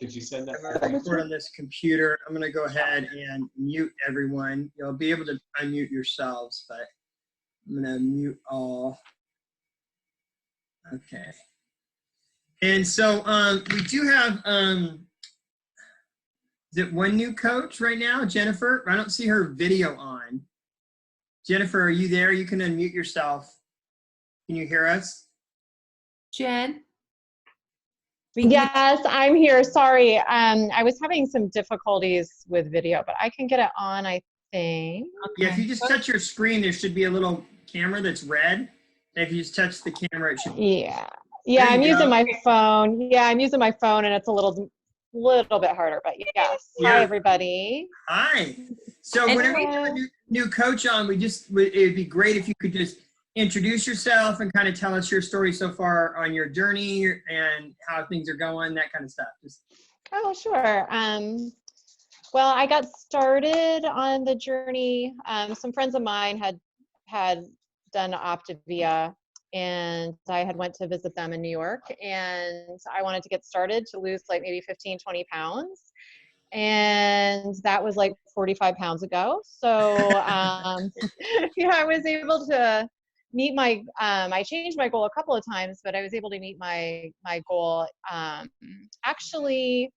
Did you send that? I'm going to record on this computer. I'm going to go ahead and mute everyone. You'll be able to unmute yourselves, but I'm going to mute all. Okay. And so we do have, is it one new coach right now, Jennifer? I don't see her video on. Jennifer, are you there? You can unmute yourself. Can you hear us? Jen? Yes, I'm here. Sorry. I was having some difficulties with video, but I can get it on, I think. Yeah, if you just touch your screen, there should be a little camera that's red. And if you just touch the camera, it should. Yeah, There I'm you using go. my phone. Yeah, I'm using my phone, and it's a little bit harder, but yes. Yeah. Hi, everybody. Hi. So And whenever you have a new coach on, it'd be great if you could just introduce yourself and kind of tell us your story so far on your journey and how things are going, that kind of stuff. Oh, sure. Well, I got started on the journey. Some friends of mine had done Optavia, and I had went to visit them in New York, and I wanted to get started to lose like maybe 15, 20 pounds. And that was like 45 pounds ago. So yeah, I was able to meet my, I changed my goal a couple of times, but I was able to meet my goal actually,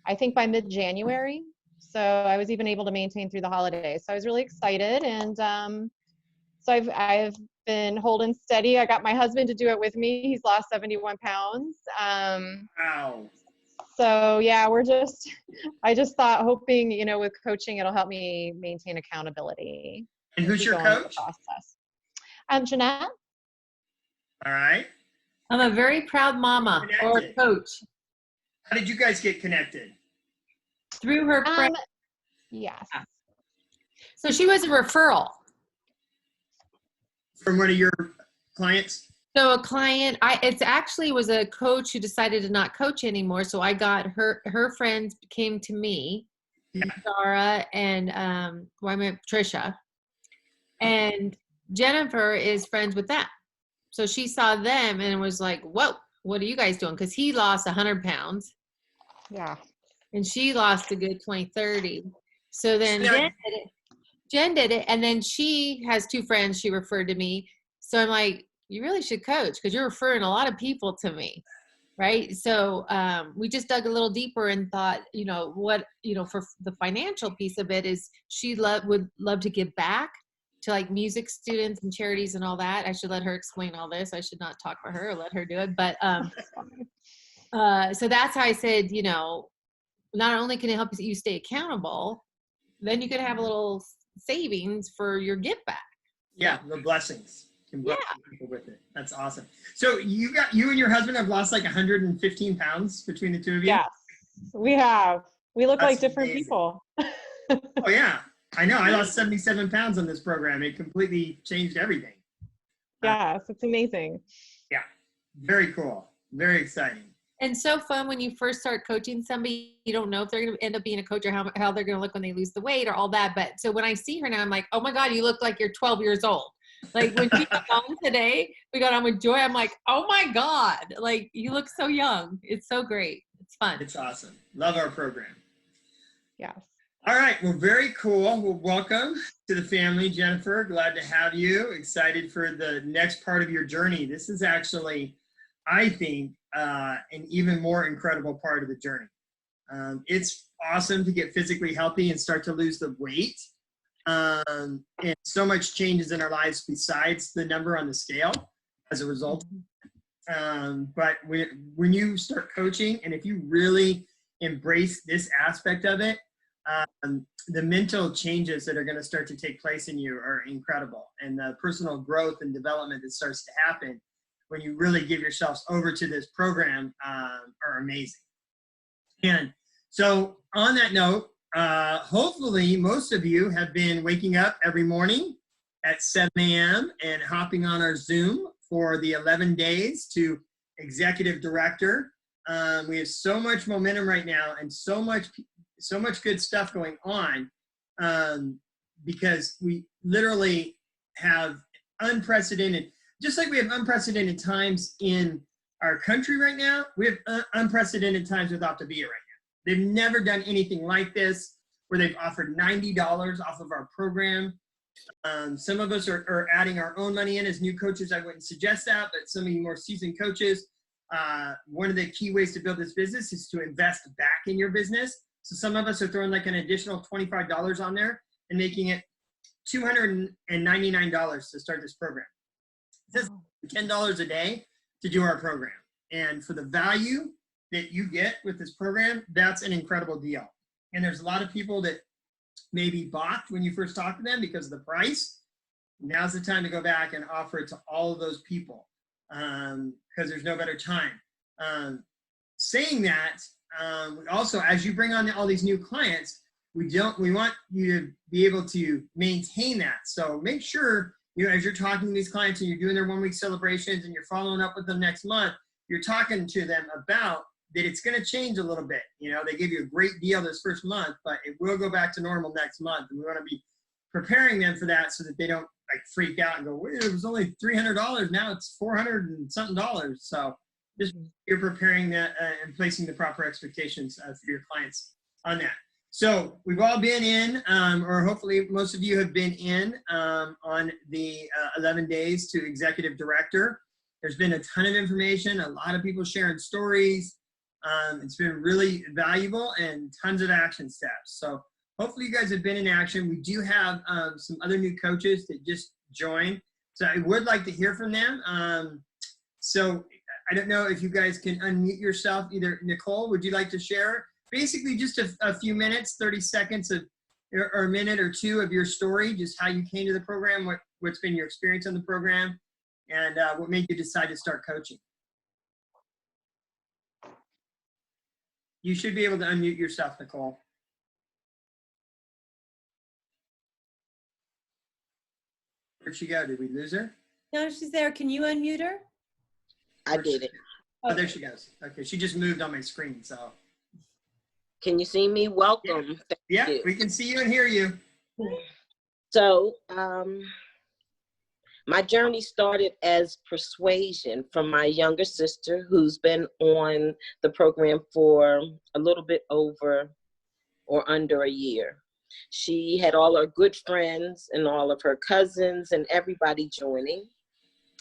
I think by mid-January. So I was even able to maintain through the holidays. So I was really excited. And so I've been holding steady. I got my husband to do it with me. He's lost 71 pounds. Wow. So yeah, I just thought, hoping, with coaching, it'll help me maintain accountability. And who's your coach? Process. Jeanette. All right. I'm a very proud mama or coach. How did you guys get connected? Through her friend. Yes. So she was a referral. From one of your clients? So a client, it actually was a coach who decided to not coach anymore. So I got her friends came to me, Dara and Trisha, and Jennifer is friends with them. So she saw them and was like, whoa, what are you guys doing? Because he lost 100 pounds. Yeah. And she lost a good 20, 30. So then Jen did it. And then she has two friends she referred to me. So I'm like, you really should coach because you're referring a lot of people to me. Right. So we just dug a little deeper and thought, for the financial piece of it is she would love to give back to like music students and charities and all that. I should let her explain all this. I should not talk for her or let her do it. But so that's how I said, not only can it help you stay accountable, then you could have a little savings for your give back. Yeah, the blessings. Can bless people with it. That's awesome. So you and your husband have lost like 115 pounds between the two of you? Yes, we have. We look That's like different amazing. people. Oh yeah, I know. I lost 77 pounds on this program. It completely changed everything. Yes, it's amazing. Yeah, very cool. Very exciting. And so fun when you first start coaching somebody, you don't know if they're going to end up being a coach or how they're going to look when they lose the weight or all that. But so when I see her now, I'm like, oh my God, you look like you're 12 years old. Like when she got on today, we got on with Joy. I'm like, oh my God, like you look so young. It's so great. It's fun. It's awesome. Love our program. Yes. All right. Well, very cool. Well, welcome to the family, Jennifer. Glad to have you. Excited for the next part of your journey. This is actually, I think, an even more incredible part of the journey. It's awesome to get physically healthy and start to lose the weight. And so much changes in our lives besides the number on the scale as a result. But when you start coaching, and if you really embrace this aspect of it, the mental changes that are going to start to take place in you are incredible. And the personal growth and development that starts to happen when you really give yourselves over to this program are amazing. And so on that note, hopefully most of you have been waking up every morning at 7 a.m. and hopping on our Zoom for the 11 days to executive director. We have so much momentum right now and so much good stuff going on because we literally have unprecedented, just like we have unprecedented times in our country right now, we have unprecedented times with Optavia right They've never done anything like this where they've offered $90 off of our program. Some of us are adding our own money in as new coaches. I wouldn't suggest that, but some of you more seasoned coaches, one of the key ways to build this business is to invest back in your business. So some of us are throwing like an additional $25 on there and making it $299 to start this program. This is $10 a day to do our program. And for the value that you get with this program, that's an incredible deal. And there's a lot of people that maybe balked when you first talked to them because of the price. Now's the time to go back and offer it to all of those people because there's no better time. Saying that, we also, as you bring on all these new clients, we want you to be able to maintain that. So make sure, as you're talking to these clients and you're doing their 1 week celebrations and you're following up with them next month, you're talking to them about that it's going to change a little bit. They give you a great deal this first month, but it will go back to normal next month. And we want to be preparing them for that so that they don't freak out and go, wait, it was only $300. Now it's $400 and something dollars. So just you're preparing that and placing the proper expectations for your clients on that. So we've all been in, or hopefully most of you have been in on the 11 days to executive director. There's been a ton of information, a lot of people sharing stories. It's been really valuable and tons of action steps. So hopefully you guys have been in action. We do have some other new coaches that just joined. So I would like to hear from them. So I don't know if you guys can unmute yourself. Either Nicole, would you like to share? Basically just a few minutes, 30 seconds of, or a minute or two of your story, just how you came to the program, what's been your experience on the program, and what made you decide to start coaching. You should be able to unmute yourself, Nicole. Where'd she go? Did we lose her? No, she's there. Can you unmute her? I did it. Oh, there she goes. Okay, she just moved on my screen, so. Can you see me? Welcome. Yeah, we can see you and hear you. So, my journey started as persuasion from my younger sister, who's been on the program for a little bit over or under a year. She had all her good friends and all of her cousins and everybody joining.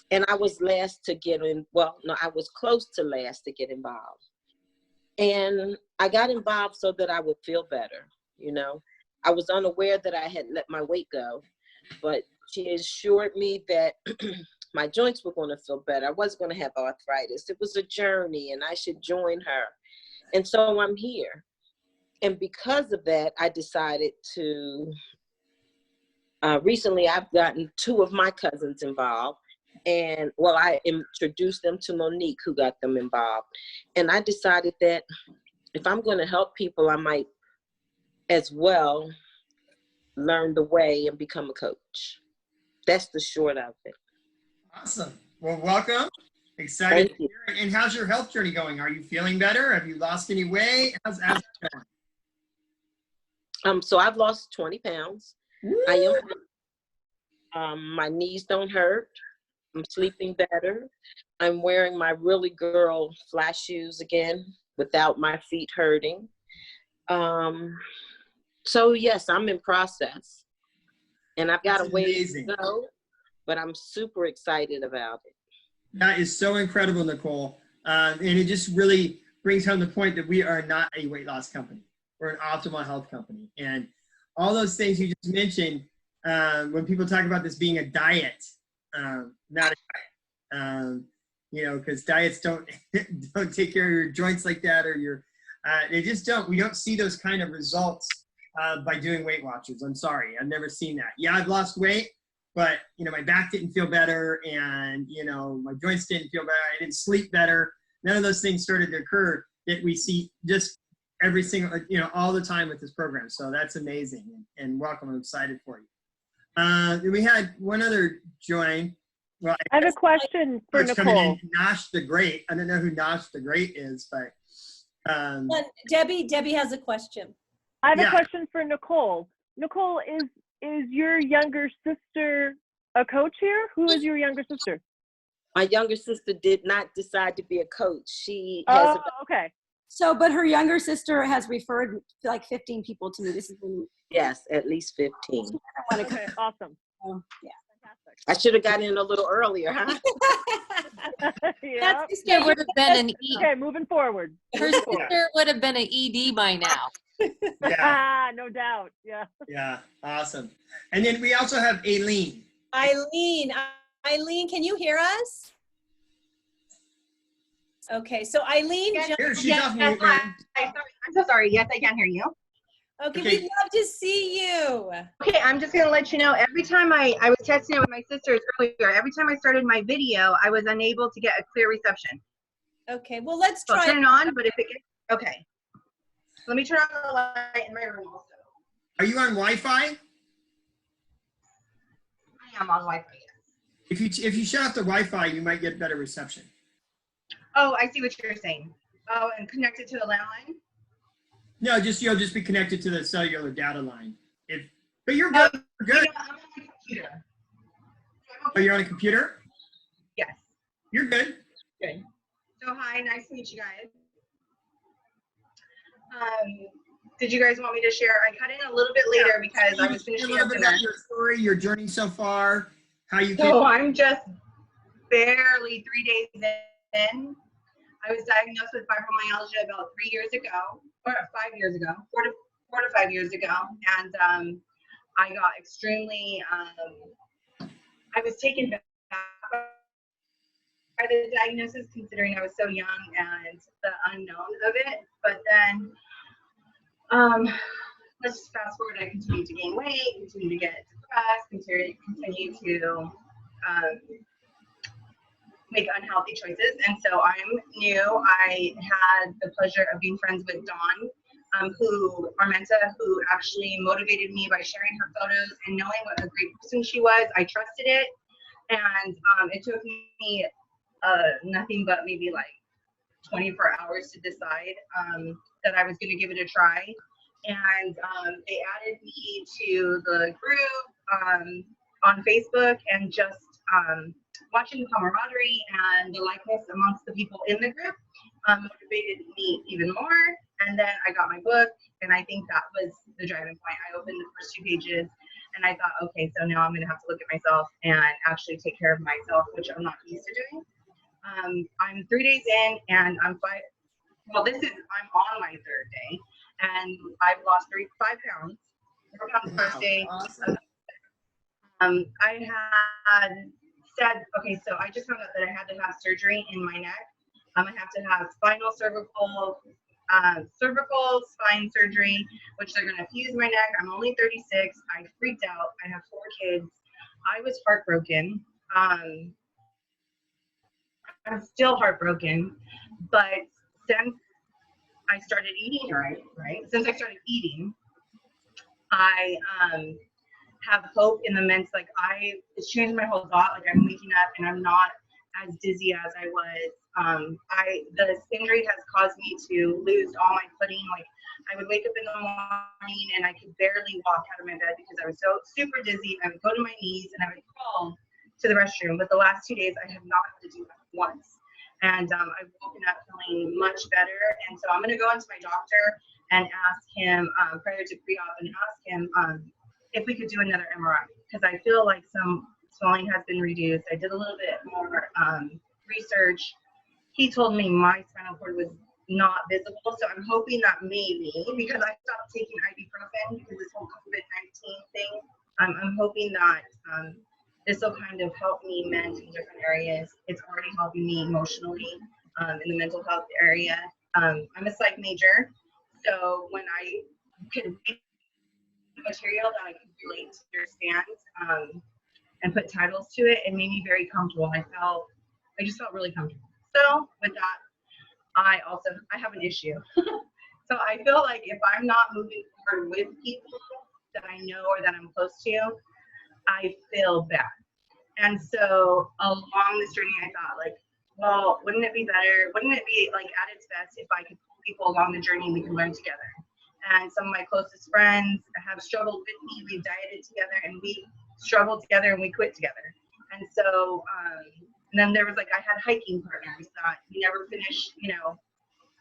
And I was last to get in, well, no, I was close to last to get involved. And I got involved so that I would feel better, I was unaware that I had let my weight go, but she assured me that my joints were going to feel better. I wasn't going to have arthritis. It was a journey and I should join her. And so I'm here. And because of that, I decided to, recently I've gotten 2 of my cousins involved. And well, I introduced them to Monique, who got them involved. And I decided that if I'm going to help people, I might as well learn the way and become a coach. That's the short of it. Awesome. Well, welcome. Excited to hear it. And how's your health journey going? Are you feeling better? Have you lost any weight? How's it going? So I've lost 20 pounds. Woo! I am. My knees don't hurt. I'm sleeping better. I'm wearing my really girl flat shoes again without my feet hurting. So yes, I'm in process. And I've got a ways to go, but I'm super excited about it. That is so incredible, Nicole. And it just really brings home the point that we are not a weight loss company. We're an optimal health company. And all those things you just mentioned, when people talk about this being a diet, not a diet, because diets don't take care of your joints like that, or they just don't. We don't see those kind of results by doing Weight Watchers. I'm sorry, I've never seen that. Yeah, I've lost weight, but my back didn't feel better, and my joints didn't feel better. I didn't sleep better. None of those things started to occur that we see just every single, all the time with this program. So that's amazing, and welcome. I'm excited for you. We had one other join. Well, I have a question for Nicole. Nosh the Great. I don't know who Nosh the Great is, but Debbie has a question. I have a question for Nicole. Nicole, is your younger sister a coach here? Who is your younger sister? My younger sister did not decide to be a coach. She has okay. So, but her younger sister has referred like 15 people to me. This is when Yes, at least 15. I want to Okay, awesome. come. Yeah. I should have gotten in a little earlier, huh? Yeah. Sister would have been an E. Okay, moving forward. Her Moving forward. sister would have been an ED by now. Yeah, No doubt. Yeah. yeah, awesome. And then we also have Aileen. Eileen, Eileen, can you hear us? Okay, so Eileen, Yes. Here, she's Yes, off mute, hi. man. I'm so sorry. Yes, I can hear you. okay, Okay. we'd love to see you. Okay, I'm just going to let you know, every time I was testing it with my sisters earlier, every time I started my video, I was unable to get a clear reception. Okay, well, let's So I'll try. turn it on, but if it gets, okay. Let me turn on the light in my room also. Are you on Wi-Fi? I am on Wi-Fi, yes. If you shut off the Wi-Fi, you might get better reception. Oh, I see what you're saying. Oh, and connected to the landline? No, you'll just be connected to the cellular data line. But you're Oh, good. You're good. I'm on my computer. Oh, you're on a computer? Yes. You're good. Good. So hi, nice to meet you guys. Did you guys want me to share? I cut in a little bit later because I was A finishing little up bit dinner. about your story, your journey so far, how you came. So I'm just barely 3 days in. I was diagnosed with fibromyalgia about 3 years ago, or 5 years ago, four to 5 years ago, and I got extremely. I was taken back by the diagnosis, considering I was so young and the unknown of it. But then, let's just fast forward. I continued to gain weight, continued to get depressed, continue to make unhealthy choices. And so I'm new. I had the pleasure of being friends with Dawn, Armenta, who actually motivated me by sharing her photos and knowing what a great person she was. I trusted it. And it took me nothing but maybe like 24 hours to decide that I was going to give it a try. And they added me to the group on Facebook, and just watching the camaraderie and the likeness amongst the people in the group motivated me even more. And then I got my book, and I think that was the driving point. I opened the first 2 pages, and I thought, okay, so now I'm going to have to look at myself and actually take care of myself, which I'm not used to doing. I'm 3 days in, and I'm on my 3rd day, and I've lost 5 pounds. 4 pounds the first day. Awesome. I had said, okay, so I just found out that I had to have surgery in my neck. I have to have cervical spine surgery, which they're going to fuse my neck. I'm only 36. I freaked out. I have 4 kids. I was heartbroken. I'm still heartbroken, but since I started eating right, since I started eating, I have hope in the sense, like, it's changed my whole thought. Like, I'm waking up and I'm not as dizzy as I was. This injury has caused me to lose all my footing. Like, I would wake up in the morning and I could barely walk out of my bed because I was so super dizzy. I would go to my knees and I would crawl to the restroom. But the last 2 days, I have not had to do that once. And I've woken up feeling much better. And so I'm going to go into my doctor and ask him, prior to pre-op, and ask him if we could do another MRI, because I feel like some swelling has been reduced. I did a little bit more research. He told me my spinal cord was not visible, so I'm hoping that maybe, because I stopped taking ibuprofen because this whole COVID-19 thing, I'm hoping that this will kind of help me mend in different areas. It's already helping me emotionally in the mental health area. I'm a psych major, so when I could read material that I could relate to, understand, and put titles to it, it made me very comfortable. I just felt really comfortable. So with that, I have an issue. So I feel like if I'm not moving forward with people that I know or that I'm close to, I feel bad. And so along this journey, I thought, like, well, wouldn't it be like at its best if I could pull people along the journey and we could learn together? And some of my closest friends have struggled with me. We dieted together and we struggled together and we quit together. And so, and then there was, like, I had hiking partners that we never finished,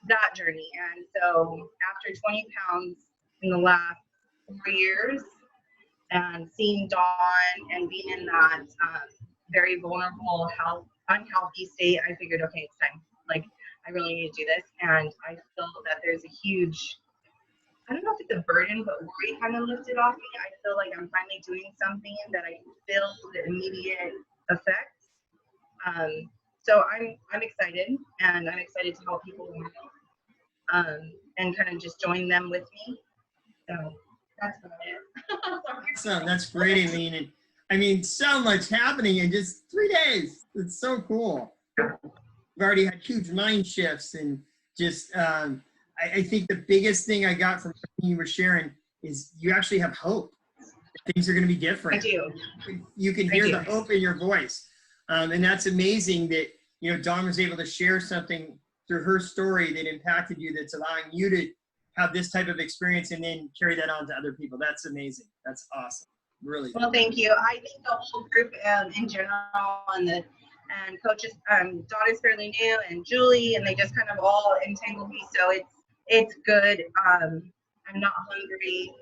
that journey. And so after 20 pounds in the last 4 years and seeing Dawn and being in that very vulnerable, unhealthy state, I figured, okay, it's time. Like, I really need to do this. And I feel that there's a huge, I don't know if it's a burden, but worry kind of lifted off me. I feel like I'm finally doing something that I feel the immediate effects. So I'm excited, and I'm excited to help people and kind of just join them with me. So that's about it. Awesome. That's great, Aileen. And I mean, so much happening in just 3 days. It's so cool. We've already had huge mind shifts, and just I think the biggest thing I got from what you were sharing is you actually have hope. Things are going to be different. I do. You can hear the hope in your voice. And that's amazing that, you know, Dawn was able to share something through her story that impacted you, that's allowing you to have this type of experience and then carry that on to other people. That's amazing. That's awesome. Really. Well, thank you. I think the whole group in general and coaches, Dawn is fairly new, and Julie, and they just kind of all entangled me. So it's good. I'm not hungry.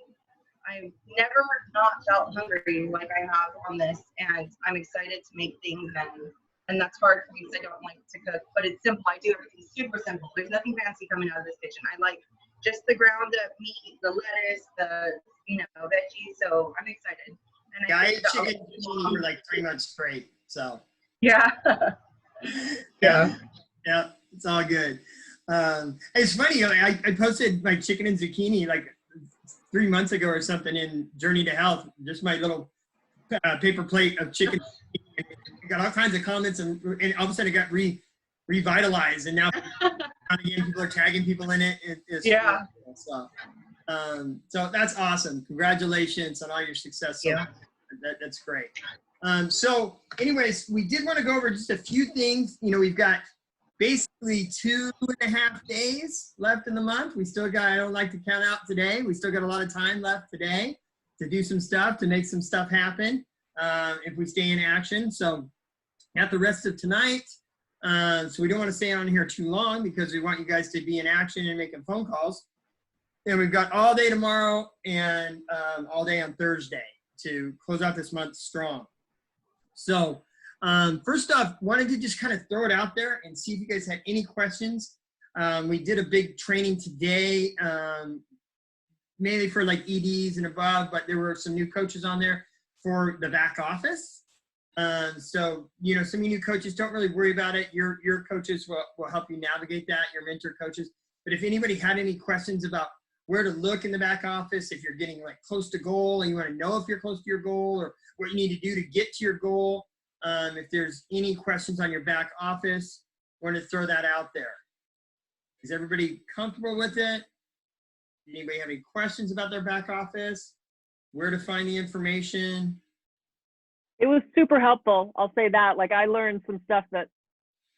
I've never not felt hungry like I have on this, and I'm excited to make things, and that's hard for me because I don't like to cook, but it's simple. I do everything super simple. There's nothing fancy coming out of this kitchen. I like just the ground up meat, the lettuce, the veggies. So I'm excited. And Yeah, I ate chicken for like 3 months straight. So yeah. yeah, it's all good. It's funny. I posted my chicken and zucchini like 3 months ago or something in Journey to Health, just my little paper plate of chicken. I got all kinds of comments, and all of a sudden it got revitalized, and now again people are tagging people in it. Yeah. Cool. So that's awesome. Congratulations on all your success. Yeah. That's great. So anyways, we did want to go over just a few things. You know, we've got basically 2.5 days left in the month. We still got, I don't like to count out today. We still got a lot of time left today to do some stuff, to make some stuff happen if we stay in action. So got the rest of tonight. So we don't want to stay on here too long because we want you guys to be in action and making phone calls. And we've got all day tomorrow and all day on Thursday to close out this month strong. So first off, wanted to just kind of throw it out there and see if you guys had any questions. We did a big training today, mainly for like EDs and above, but there were some new coaches on there for the back office. So, you know, some of you new coaches, don't really worry about it. Your coaches will help you navigate that, your mentor coaches. But if anybody had any questions about where to look in the back office, if you're getting like close to goal and you want to know if you're close to your goal or what you need to do to get to your goal, if there's any questions on your back office, I want to throw that out there. Is everybody comfortable with it? Anybody have any questions about their back office? Where to find the information? It was super helpful. I'll say that. Like, I learned some stuff that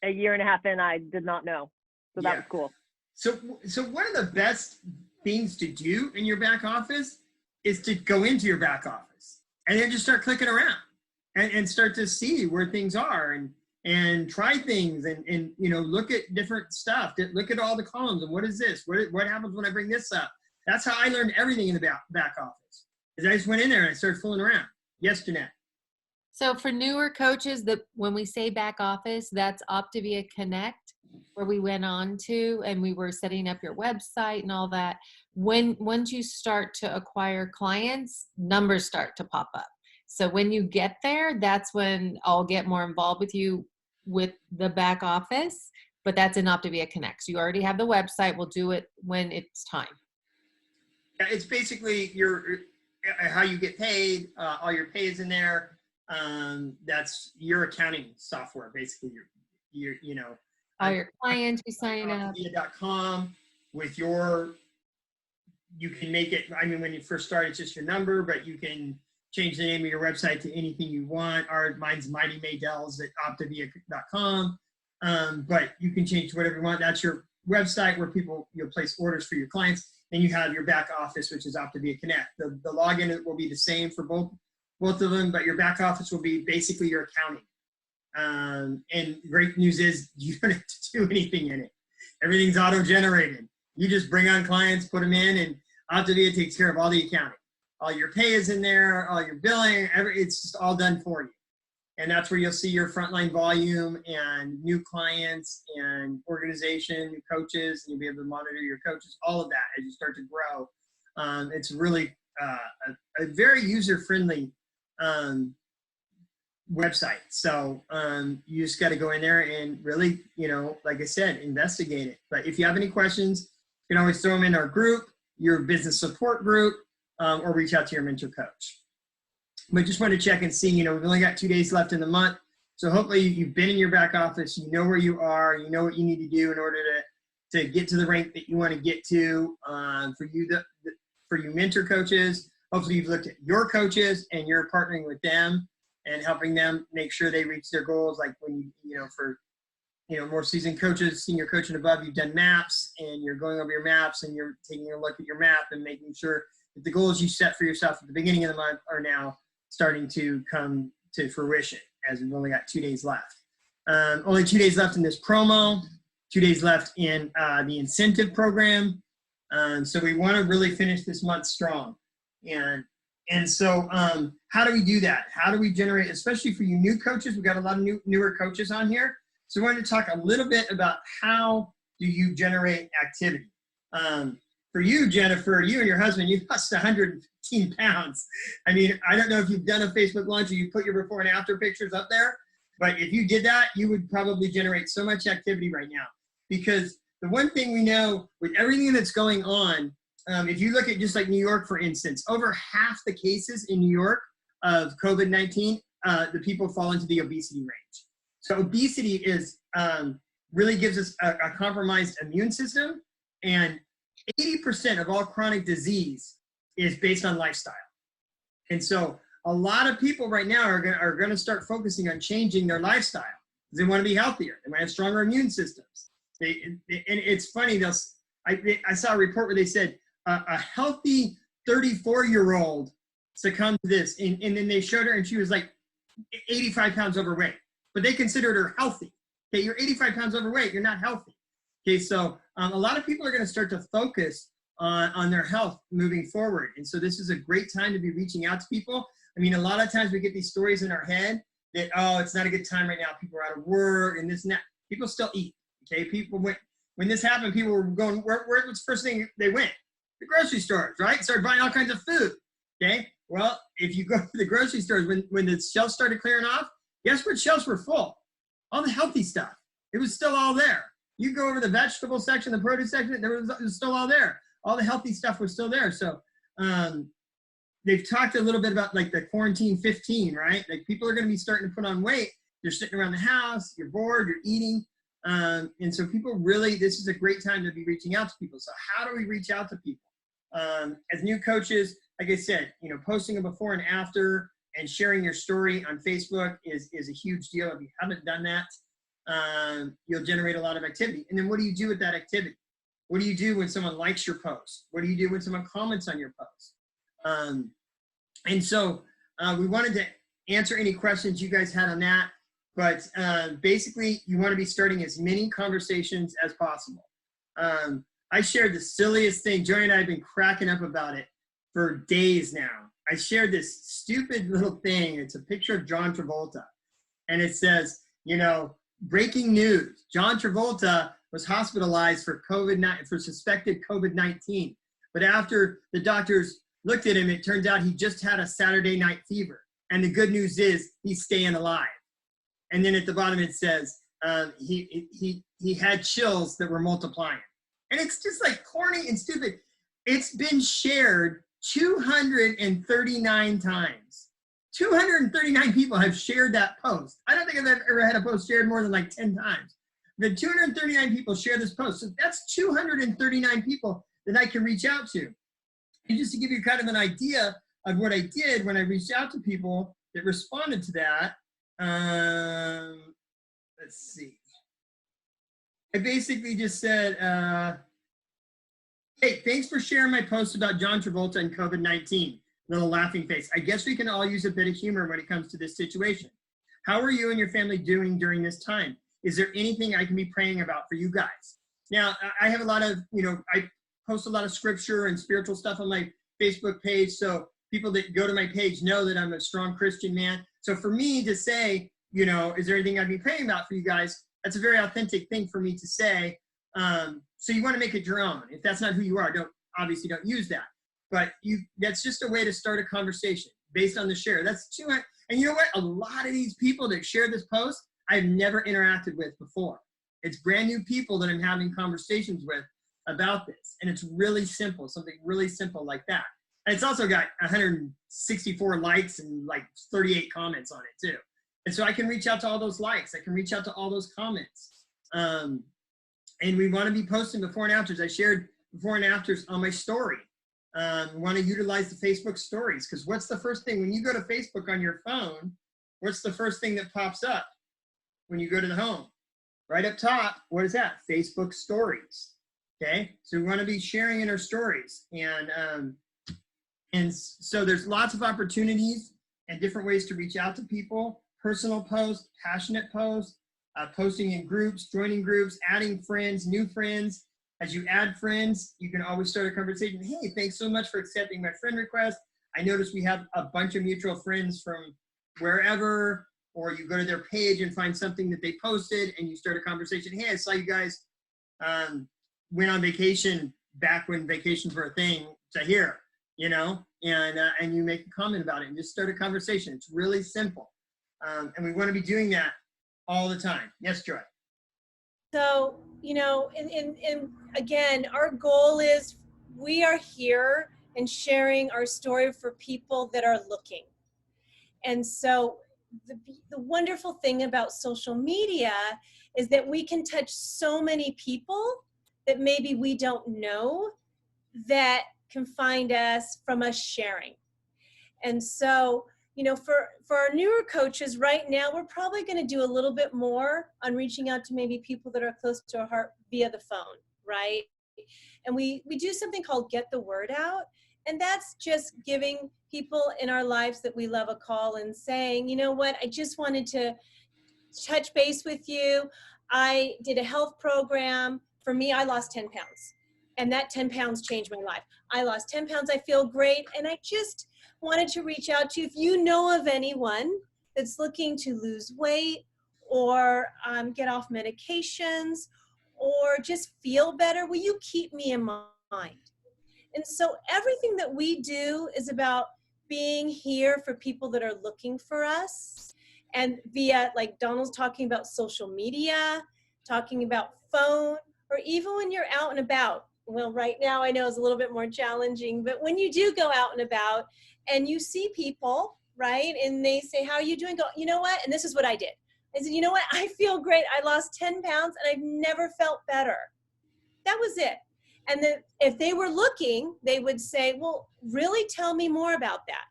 a year and a half in I did not know. So that was cool. So one of the best things to do in your back office is to go into your back office and then just start clicking around and start to see where things are and try things and you know, look at different stuff, look at all the columns and what is this? What happens when I bring this up? That's how I learned everything in the back office. Is I just went in there and I started fooling around. Yes, Jeanette. So for newer coaches, when we say back office, that's Optavia Connect, where we went on to and we were setting up your website and all that. Once you start to acquire clients, numbers start to pop up. So when you get there, that's when I'll get more involved with you with the back office, but that's in Optavia Connect. So you already have the website. We'll do it when it's time. Yeah, it's basically how you get paid, all your pay is in there. That's your accounting software, basically. You know, All your clients, you sign up. Optavia.com with you can make it, I mean, when you first start, it's just your number, but you can change the name of your website to anything you want. Mine's Mighty Maydell's at Optavia.com. But you can change to whatever you want. That's your website where you'll place orders for your clients. And you have your back office, which is Optavia Connect. The login will be the same for both of them, but your back office will be basically your accounting. And great news is you don't have to do anything in it. Everything's auto-generated. You just bring on clients, put them in, and Optavia takes care of all the accounting. All your pay is in there, all your billing, it's just all done for you. And that's where you'll see your frontline volume and new clients and organization, new coaches, and you'll be able to monitor your coaches, all of that as you start to grow. It's really a very user-friendly website. So you just got to go in there and really, like I said, investigate it. But if you have any questions, you can always throw them in our group, your business support group, or reach out to your mentor coach. But just want to check and see, we've only got 2 days left in the month. So hopefully you've been in your back office, you know where you are, you know what you need to do in order to get to the rank that you want to get to. For you mentor coaches, hopefully you've looked at your coaches and you're partnering with them and helping them make sure they reach their goals. Like when for more seasoned coaches, senior coach and above, you've done maps and you're going over your maps and you're taking a look at your map and making sure that the goals you set for yourself at the beginning of the month are now starting to come to fruition, as we've only got 2 days left. Only 2 days left in this promo, 2 days left in the incentive program. So we want to really finish this month strong. And so how do we do that? How do we generate, especially for you new coaches? We've got a lot of newer coaches on here. So we wanted to talk a little bit about how do you generate activity. For you, Jennifer, you and your husband, you lost 115 pounds. I mean, I don't know if you've done a Facebook launch or you put your before and after pictures up there, but if you did that, you would probably generate so much activity right now. Because the one thing we know with everything that's going on, if you look at just like New York, for instance, over half the cases in New York of COVID-19, the people fall into the obesity range. So obesity is really gives us a compromised immune system, and 80% of all chronic disease is based on lifestyle. And so a lot of people right now are going to start focusing on changing their lifestyle. They want to be healthier. They might have stronger immune systems. And it's funny, I saw a report where they said a healthy 34-year-old succumbed to this. And then they showed her and she was like 85 pounds overweight. But they considered her healthy. Okay, you're 85 pounds overweight, you're not healthy. Okay, so a lot of people are going to start to focus on their health moving forward. And so this is a great time to be reaching out to people. I mean, a lot of times we get these stories in our head that, oh, it's not a good time right now. People are out of work and this and that. People still eat. Okay, people went, when this happened, people were going, where was the first thing they went? The grocery stores, right? Started buying all kinds of food. Okay, well, if you go to the grocery stores, when the shelves started clearing off, guess what shelves were full? All the healthy stuff. It was still all there. You go over the vegetable section, the produce section, it was still all there. All the healthy stuff was still there. So they've talked a little bit about like the quarantine 15, right? Like people are going to be starting to put on weight. You're sitting around the house, you're bored, you're eating. And so people really, this is a great time to be reaching out to people. So how do we reach out to people? As new coaches, like I said, posting a before and after and sharing your story on Facebook is a huge deal. If you haven't done that, you'll generate a lot of activity. And then what do you do with that activity? What do you do when someone likes your post? What do you do when someone comments on your post? And so we wanted to answer any questions you guys had on that. But basically, you want to be starting as many conversations as possible. I shared the silliest thing. Joey and I have been cracking up about it for days now. I shared this stupid little thing. It's a picture of John Travolta. And it says, breaking news. John Travolta was hospitalized for suspected COVID-19. But after the doctors looked at him, it turns out he just had a Saturday night fever. And the good news is he's staying alive. And then at the bottom it says he had chills that were multiplying. And it's just like corny and stupid. It's been shared 239 times. 239 people have shared that post. I don't think I've ever had a post shared more than like 10 times. But 239 people share this post. So that's 239 people that I can reach out to. And just to give you kind of an idea of what I did when I reached out to people that responded to that, let's see. I basically just said, hey, thanks for sharing my post about John Travolta and COVID-19. Little laughing face. I guess we can all use a bit of humor when it comes to this situation. How are you and your family doing during this time? Is there anything I can be praying about for you guys? Now, I have a lot of, I post a lot of scripture and spiritual stuff on my Facebook page. So people that go to my page know that I'm a strong Christian man. So for me to say, is there anything I'd be praying about for you guys? That's a very authentic thing for me to say. So you want to make it your own. If that's not who you are, obviously don't use that. But that's just a way to start a conversation based on the share. That's too much. And you know what? A lot of these people that share this post, I've never interacted with before. It's brand new people that I'm having conversations with about this. And it's really simple, something really simple like that. And it's also got 164 likes and like 38 comments on it too. And so I can reach out to all those likes. I can reach out to all those comments. And we want to be posting before and afters. I shared before and afters on my story. We want to utilize the Facebook stories, because what's the first thing when you go to Facebook on your phone? What's the first thing that pops up when you go to the home? Right up top, what is that? Facebook stories. Okay, so we want to be sharing in our stories, and so there's lots of opportunities and different ways to reach out to people. Personal posts, passionate posts, posting in groups, joining groups, adding friends, new friends. As you add friends, you can always start a conversation. Hey, thanks so much for accepting my friend request. I noticed we have a bunch of mutual friends from wherever, or you go to their page and find something that they posted and you start a conversation. Hey, I saw you guys went on vacation back when vacations were a thing to here, and you make a comment about it and just start a conversation. It's really simple. And we want to be doing that all the time. Yes, Joy. So, and again, our goal is we are here and sharing our story for people that are looking. And so the wonderful thing about social media is that we can touch so many people that maybe we don't know that can find us from us sharing. And so, for our newer coaches right now, we're probably going to do a little bit more on reaching out to maybe people that are close to our heart via the phone, right? And we do something called Get the Word Out. And that's just giving people in our lives that we love a call and saying, you know what, I just wanted to touch base with you. I did a health program. For me, I lost 10 pounds. And that 10 pounds changed my life. I lost 10 pounds. I feel great. And I just wanted to reach out to you. If you know of anyone that's looking to lose weight or get off medications or just feel better, will you keep me in mind? And so everything that we do is about being here for people that are looking for us. And via, like Donald's talking about social media, talking about phone, or even when you're out and about. Well, right now I know it's a little bit more challenging, but when you do go out and about and you see people, right, and they say, how are you doing? Go, you know what? And this is what I did. I said, you know what? I feel great. I lost 10 pounds and I've never felt better. That was it. And then if they were looking, they would say, well, really tell me more about that.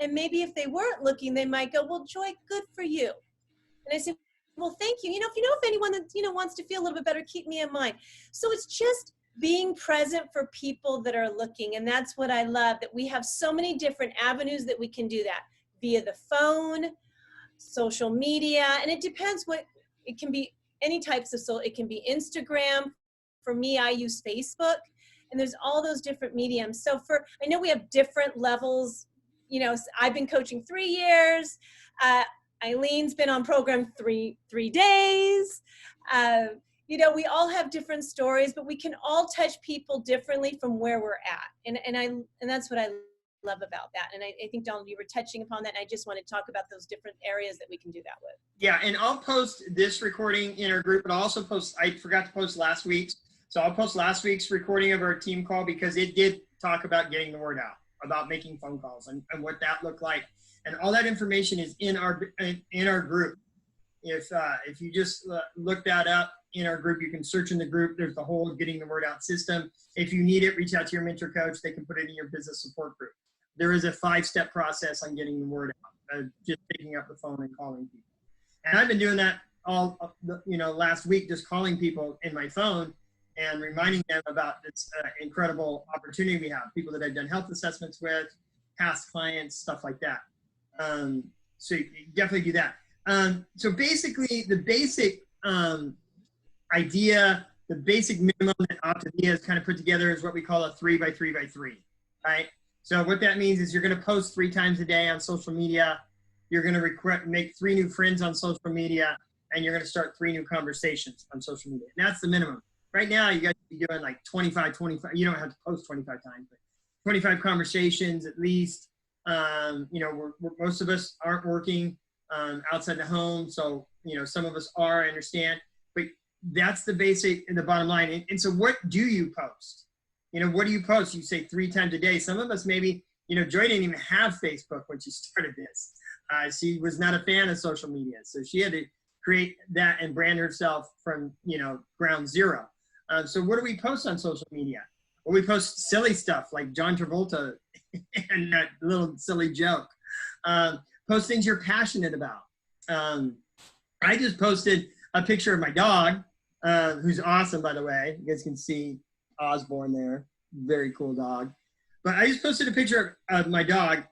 And maybe if they weren't looking, they might go, well, Joy, good for you. And I said, well, thank you. If you know of anyone that, wants to feel a little bit better, keep me in mind. So it's just being present for people that are looking. And that's what I love, that we have so many different avenues that we can do that via the phone, social media, and it depends what, it can be any types of, so it can be Instagram. For me, I use Facebook, and there's all those different mediums. So I know we have different levels. I've been coaching 3 years. Eileen's been on program three days. We all have different stories, but we can all touch people differently from where we're at. And that's what I love about that. And I think, Donald, you were touching upon that. And I just want to talk about those different areas that we can do that with. Yeah, and I'll post this recording in our group, but I'll also I forgot to post last week's. So I'll post last week's recording of our team call, because it did talk about getting the word out, about making phone calls and what that looked like. And all that information is in our group. If you just look that up in our group, you can search in the group. There's the whole getting the word out system. If you need it, reach out to your mentor coach. They can put it in your business support group. There is a 5-step process on getting the word out, just picking up the phone and calling people. And I've been doing that all, last week, just calling people in my phone and reminding them about this incredible opportunity we have, people that I've done health assessments with, past clients, stuff like that. So you definitely do that. So basically, the basic idea the basic minimum that Optavia has kind of put together is what we call a 3x3x3, right? So what that means is you're going to post 3 times a day on social media. You're going to make 3 new friends on social media, and you're going to start 3 new conversations on social media. And that's the minimum. Right now, you guys be doing like 25. You don't have to post 25 times, but 25 conversations at least. You know, most of us aren't working outside the home. So, you know, some of us are, I understand. But that's the basic and the bottom line. And so what do you post? You know, what do you post? You say 3 times a day. Some of us maybe, you know, Joy didn't even have Facebook when she started this. She was not a fan of social media. So she had to create that and brand herself from, you know, ground zero. So what do we post on social media? Well, we post silly stuff like John Travolta and that little silly joke. Post things you're passionate about. I just posted a picture of my dog, who's awesome, by the way. You guys can see Osborne there. Very cool dog. But I just posted a picture of my dog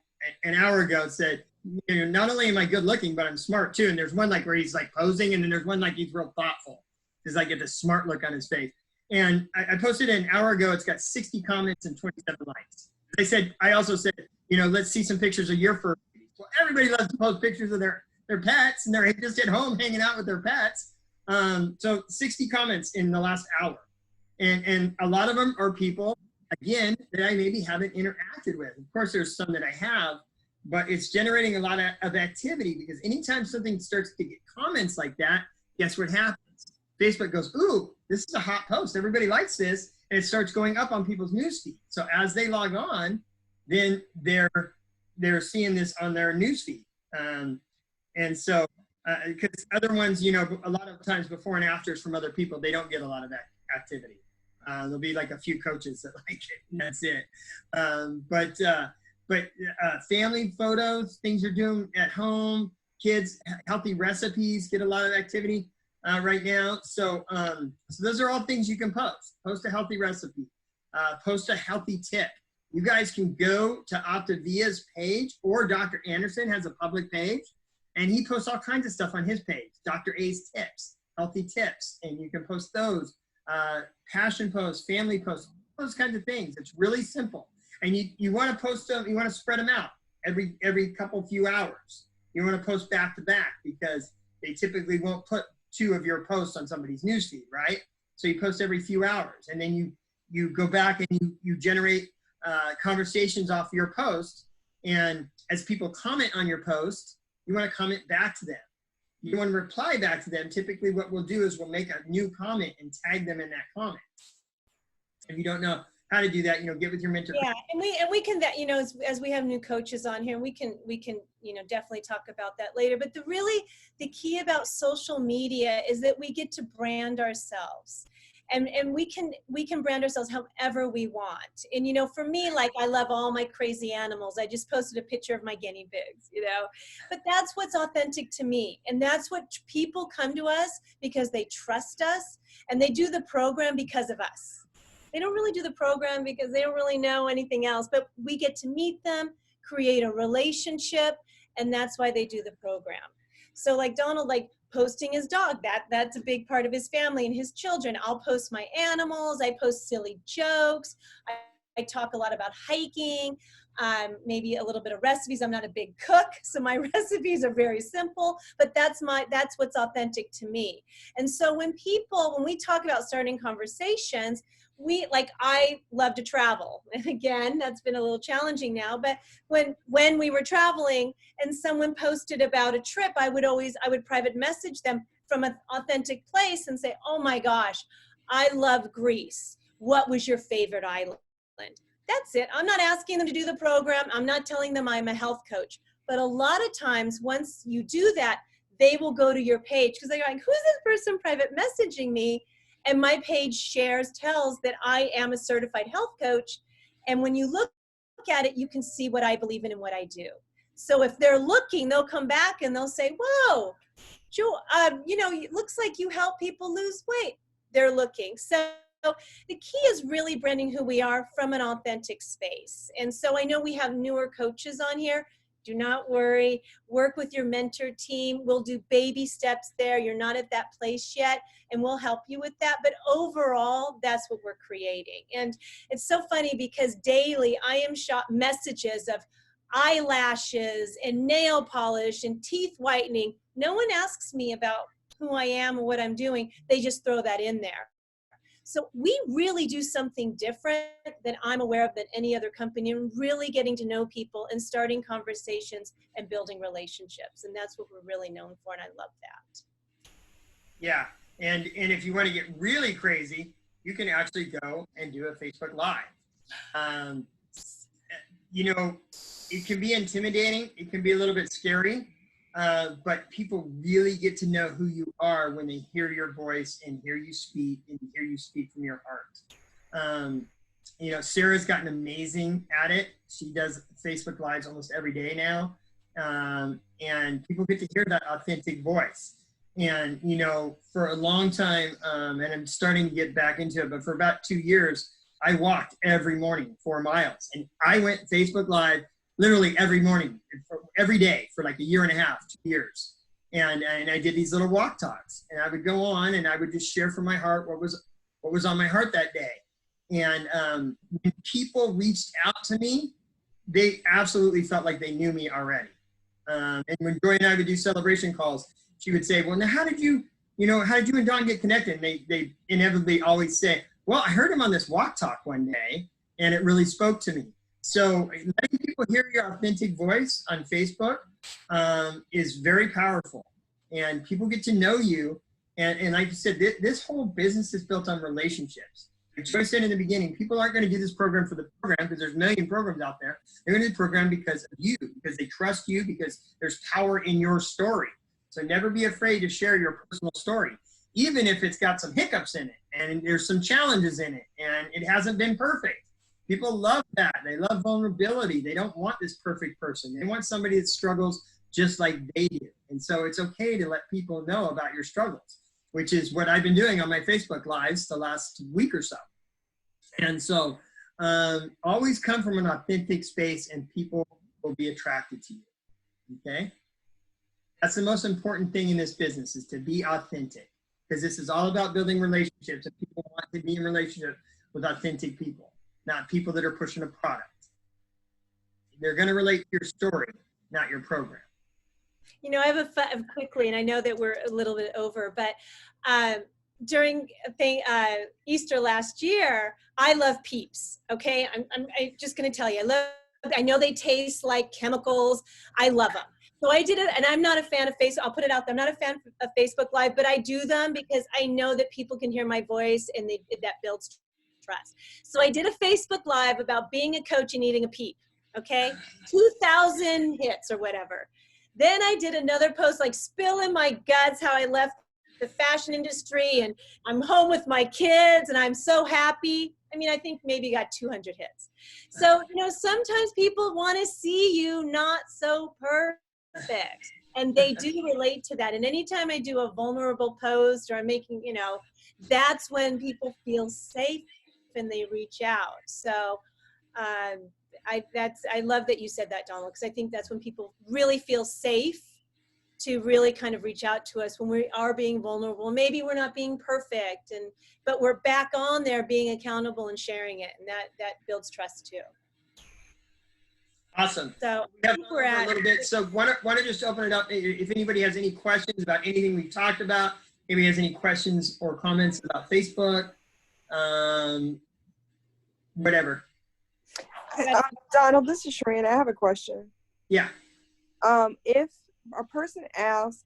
an hour ago. It said, you know, not only am I good looking, but I'm smart too. And there's one like where he's like posing, and then there's one like he's real thoughtful. He's like get this smart look on his face. And I posted it an hour ago. It's got 60 comments and 27 likes. I also said, you know, let's see some pictures of your fur babies. Well, everybody loves to post pictures of their pets, and they're just at home hanging out with their pets. So 60 comments in the last hour. And a lot of them are people, again, that I maybe haven't interacted with. Of course, there's some that I have, but it's generating a lot of activity, because anytime something starts to get comments like that, guess what happens? Facebook goes, ooh, this is a hot post. Everybody likes this. And it starts going up on people's newsfeed. So as they log on, then they're seeing this on their newsfeed. And so, because other ones, you know, a lot of times before and afters from other people, they don't get a lot of activity. There'll be like a few coaches that like it, and that's it. But family photos, things you're doing at home, kids, healthy recipes get a lot of activity right now. So those are all things you can post. Post a healthy recipe. Post a healthy tip. You guys can go to Optavia's page, or Dr. Anderson has a public page, and he posts all kinds of stuff on his page. Dr. A's tips, healthy tips, and you can post those. Passion posts, family posts, those kinds of things. It's really simple. And you want to post them, you want to spread them out every few hours. You want to post back to back, because they typically won't put 2 of your posts on somebody's newsfeed, right? So you post every few hours, and then you go back and you generate conversations off your post. And as people comment on your post, you want to comment back to them. You want to reply back to them. Typically what we'll do is we'll make a new comment and tag them in that comment. If you don't know how to do that, you know, get with your mentor. Yeah, and we can, that, you know, as we have new coaches on here, we can, you know, definitely talk about that later. But the key about social media is that we get to brand ourselves. And we can brand ourselves however we want. And, you know, for me, like, I love all my crazy animals. I just posted a picture of my guinea pigs, you know, but that's what's authentic to me. And that's what people come to us because they trust us, and they do the program because of us. They don't really do the program because they don't really know anything else, but we get to meet them, create a relationship, and that's why they do the program. So like Donald, like, posting his dog, that's a big part of his family and his children. I'll post my animals. I post silly jokes. I talk a lot about hiking, maybe a little bit of recipes. I'm not a big cook, so my recipes are very simple, but that's what's authentic to me. And so when we talk about starting conversations, I love to travel. And again, that's been a little challenging now, but when we were traveling and someone posted about a trip, I would private message them from an authentic place and say, oh my gosh, I love Greece. What was your favorite island? That's it. I'm not asking them to do the program. I'm not telling them I'm a health coach, but a lot of times once you do that, they will go to your page because they're like, who's this person private messaging me? And my page tells that I am a certified health coach. And when you look at it, you can see what I believe in and what I do. So if they're looking, they'll come back and they'll say, whoa, Joe, you know, it looks like you help people lose weight. They're looking. So the key is really branding who we are from an authentic space. And so I know we have newer coaches on here. Do not worry. Work with your mentor team. We'll do baby steps there. You're not at that place yet, and we'll help you with that. But overall, that's what we're creating. And it's so funny because daily I am shot messages of eyelashes and nail polish and teeth whitening. No one asks me about who I am or what I'm doing. They just throw that in there. So we really do something different that I'm aware of than any other company, and really getting to know people and starting conversations and building relationships. And that's what we're really known for, and I love that. Yeah, and if you want to get really crazy, you can actually go and do a Facebook Live. You know, it can be intimidating. It can be a little bit scary. But people really get to know who you are when they hear your voice and hear you speak from your heart. You know, Sarah's gotten amazing at it. She does Facebook Lives almost every day now. And people get to hear that authentic voice. And, you know, for a long time, and I'm starting to get back into it, but for about 2 years, I walked every morning 4 miles. And I went Facebook Live literally every morning, every day for like 1.5 years, 2 years. And I did these little walk talks, and I would go on and I would just share from my heart what was on my heart that day. And when people reached out to me, they absolutely felt like they knew me already. And when Joy and I would do celebration calls, she would say, well, now how did you and Dawn get connected? And they inevitably always say, well, I heard him on this walk talk one day and it really spoke to me. So letting people hear your authentic voice on Facebook is very powerful, and people get to know you. And like you said, this whole business is built on relationships. Like I said in the beginning, people aren't going to do this program for the program because there's a million programs out there. They're going to do the program because of you, because they trust you, because there's power in your story. So never be afraid to share your personal story, even if it's got some hiccups in it and there's some challenges in it and it hasn't been perfect. People love that. They love vulnerability. They don't want this perfect person. They want somebody that struggles just like they do. And so it's okay to let people know about your struggles, which is what I've been doing on my Facebook Lives the last week or so. And so always come from an authentic space and people will be attracted to you. Okay? That's the most important thing in this business, is to be authentic, because this is all about building relationships, and people want to be in relationship with authentic people, not people that are pushing a product. They're going to relate to your story, not your program. You know, I have a quickly, and I know that we're a little bit over, but during Easter last year, I love Peeps. Okay, I'm just going to tell you, I know they taste like chemicals. I love them. So I did it, and I'm not a fan of Facebook. I'll put it out there. I'm not a fan of Facebook Live, but I do them because I know that people can hear my voice, and that builds trust. So I did a Facebook Live about being a coach and eating a Peep. Okay, 2,000 hits or whatever. Then I did another post like spilling my guts, how I left the fashion industry and I'm home with my kids and I'm so happy. I mean, I think maybe got 200 hits. So, you know, sometimes people want to see you not so perfect, and they do relate to that. And anytime I do a vulnerable post or I'm making, you know, that's when people feel safe and they reach out. So I love that you said that, Donald, because I think that's when people really feel safe to really kind of reach out to us when we are being vulnerable. Maybe we're not being perfect, but we're back on there being accountable and sharing it, and that builds trust too. Awesome. So we have a little bit. So why don't just open it up? If anybody has any questions about anything we've talked about, maybe has any questions or comments about Facebook, whatever. Donald, this is Sharina. I have a question. Yeah. If a person asks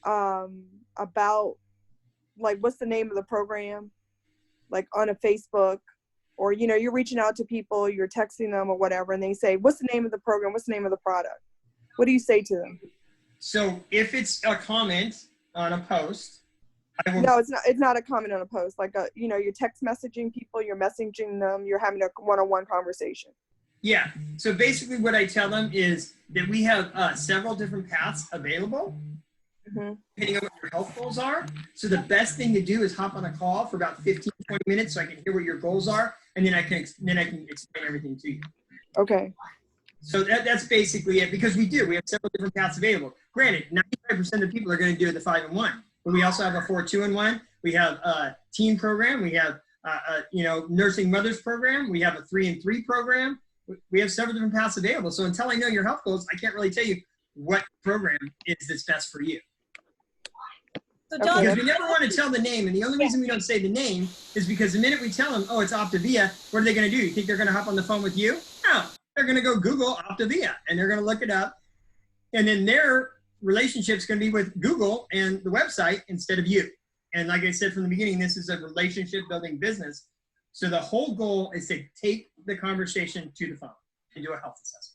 about, like, what's the name of the program, like on a Facebook, or, you know, you're reaching out to people, you're texting them or whatever, and they say, what's the name of the program? What's the name of the product? What do you say to them? So if it's a comment on a post, No, it's not a comment on a post. Like, you know, you're text messaging people, you're messaging them, you're having a one-on-one conversation. Yeah. So basically what I tell them is that we have several different paths available, depending on what your health goals are. So the best thing to do is hop on a call for about 15, 20 minutes so I can hear what your goals are, and then I can explain everything to you. Okay. So that's basically it, because we have several different paths available. Granted, 95% of people are going to do the 5-in-1, but we also have a 4-2-in-1. We have a teen program. We have nursing mothers program. We have a 3-in-3 program. We have several different paths available. So until I know your health goals, I can't really tell you what program is that's best for you. So Because we never want to tell the name, and the only reason we don't say the name is because the minute we tell them, oh, it's Optavia, what are they going to do? You think they're going to hop on the phone with you? No, they're going to go Google Optavia, and they're going to look it up, and then their relationship's going to be with Google and the website instead of you. And like I said from the beginning, this is a relationship building business. So the whole goal is to take the conversation to the phone and do a health assessment.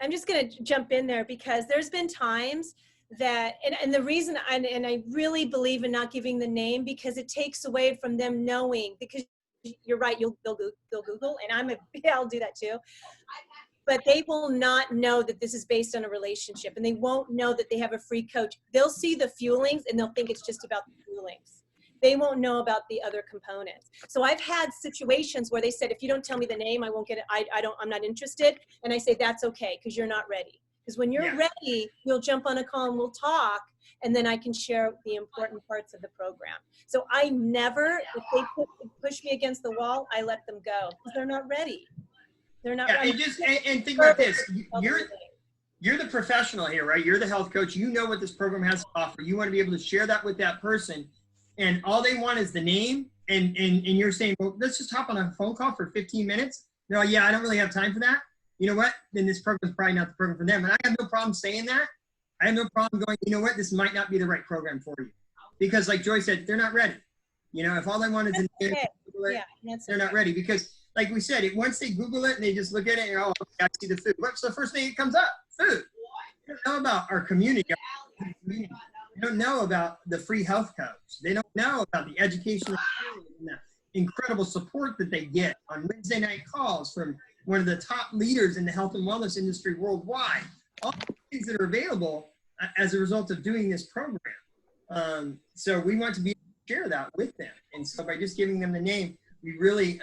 I'm just going to jump in there because there's been times that, and the reason, and I really believe in not giving the name, because it takes away from them knowing, because you're right, they'll Google, and I'll do that too. But they will not know that this is based on a relationship, and they won't know that they have a free coach. They'll see the fuelings and they'll think it's just about the fuelings. They won't know about the other components. So I've had situations where they said, if you don't tell me the name, I won't get it. I'm not interested. And I say, that's okay, because you're not ready. Because when you're ready, you'll jump on a call and we'll talk, and then I can share the important parts of the program. So I never, if they push me against the wall, I let them go because they're not ready. They're not ready. And think about this. You're the professional here, right? You're the health coach. You know what this program has to offer. You want to be able to share that with that person. And all they want is the name. And you're saying, well, let's just hop on a phone call for 15 minutes. No, yeah, I don't really have time for that. You know what? Then this program is probably not the program for them. And I have no problem saying that. I have no problem going, you know what? This might not be the right program for you. Because like Joy said, they're not ready. You know, if all they want is a name, they're not ready. Because like we said, once they Google it and they just look at it and, oh, okay, I see the food. What's the first thing that comes up? Food. They don't know about our community. They don't know about the free health coach. They don't know about the educational and the incredible support that they get on Wednesday night calls from one of the top leaders in the health and wellness industry worldwide. All the things that are available as a result of doing this program. So we want to be able to share that with them. And so by just giving them the name, we really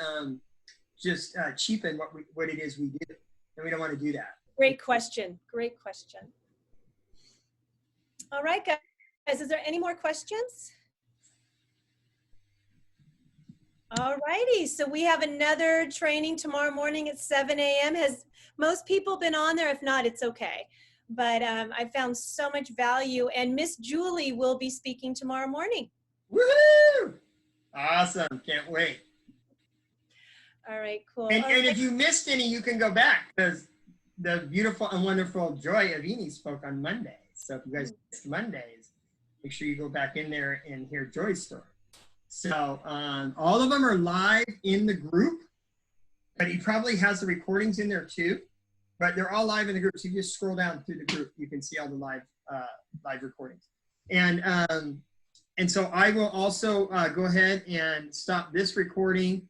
just cheapen what it is we do. And we don't want to do that. Great question. Great question. All right, guys, is there any more questions? All righty, so we have another training tomorrow morning at 7 a.m. Has most people been on there? If not, it's okay. But I found so much value, and Miss Julie will be speaking tomorrow morning. Woohoo! Awesome, can't wait. All right, cool. And if you missed any, you can go back, because the beautiful and wonderful Joy Avini spoke on Monday. So if you guys missed Mondays, make sure you go back in there and hear Joy's story. So all of them are live in the group, but he probably has the recordings in there too. But they're all live in the group. So you just scroll down through the group, you can see all the live recordings. And so I will also go ahead and stop this recording